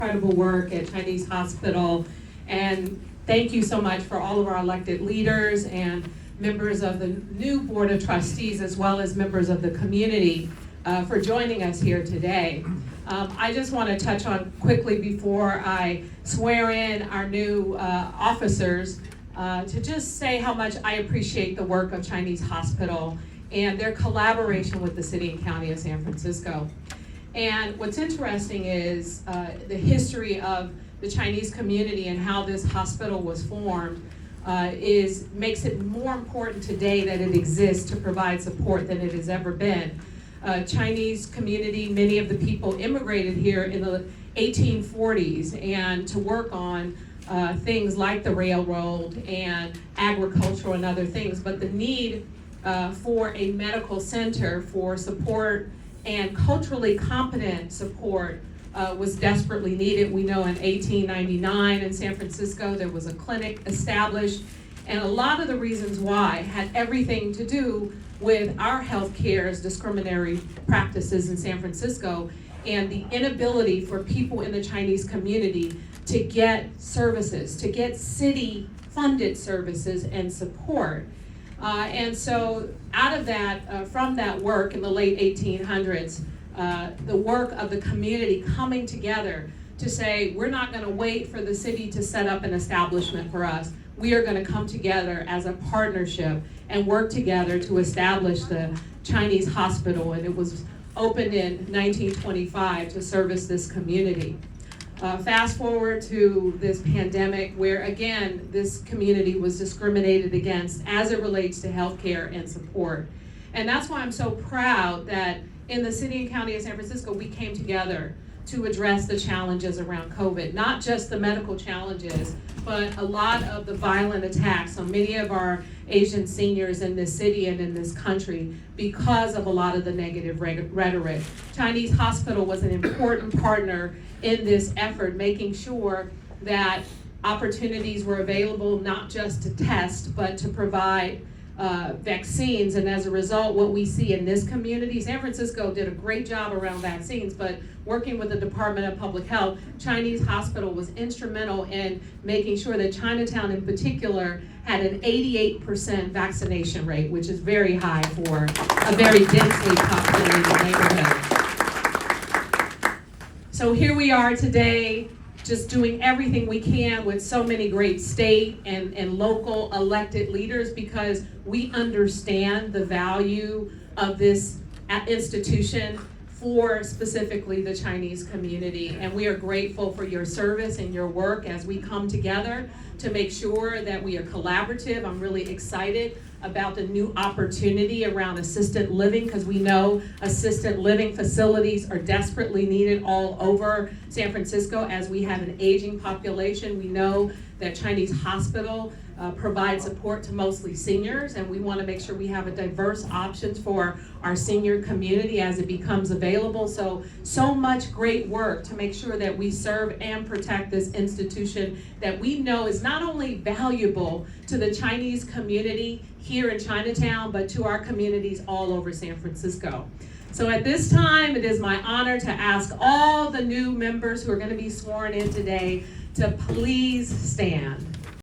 incredible work at Chinese Hospital, and thank you so much for all of our elected leaders and members of the new Board of Trustees, as well as members of the community for joining us here today. I just want to touch on quickly before I swear in our new officers to just say how much I appreciate the work of Chinese Hospital and their collaboration with the City and County of San Francisco. And what's interesting is the history of the Chinese community and how this hospital was formed makes it more important today that it exists to provide support than it has ever been. Chinese community, many of the people immigrated here in the 1840s and to work on things like the railroad and agriculture and other things, but the need for a medical center for support and culturally competent support was desperately needed. We know in 1899 in San Francisco there was a clinic established, and a lot of the reasons why had everything to do with our healthcare's discriminatory practices in San Francisco and the inability for people in the Chinese community to get services, to get city-funded services and support. And so out of that, from that work in the late 1800s, the work of the community coming together to say, we're not going to wait for the city to set up an establishment for us. We are going to come together as a partnership and work together to establish the Chinese Hospital, and it was opened in 1925 to service this community. Fast forward to this pandemic where, again, this community was discriminated against as it relates to healthcare and support. And that's why I'm so proud that in the City and County of San Francisco, we came together to address the challenges around COVID, not just the medical challenges, but a lot of the violent attacks on many of our Asian seniors in this city and in this country because of a lot of the negative rhetoric. Chinese Hospital was an important partner in this effort, making sure that opportunities were available not just to test, but to provide vaccines. And as a result, what we see in this community, San Francisco did a great job around vaccines, but working with the Department of Public Health, Chinese Hospital was instrumental in making sure that Chinatown in particular had an 88% vaccination rate, which is very high for a very densely populated neighborhood. So here we are today, just doing everything we can with so many great state and local elected leaders, because we understand the value of this institution for specifically the Chinese community. And we are grateful for your service and your work as we come together to make sure that we are collaborative. I'm really excited about the new opportunity around assisted living, because we know assisted living facilities are desperately needed all over San Francisco as we have an aging population. We know that Chinese Hospital provides support to mostly seniors, and we want to make sure we have a diverse options for our senior community as it becomes available. So much great work to make sure that we serve and protect this institution that we know is not only valuable to the Chinese community here in Chinatown, but to our communities all over San Francisco. So at this time, it is my honor to ask all the new members who are going to be sworn in today to please stand.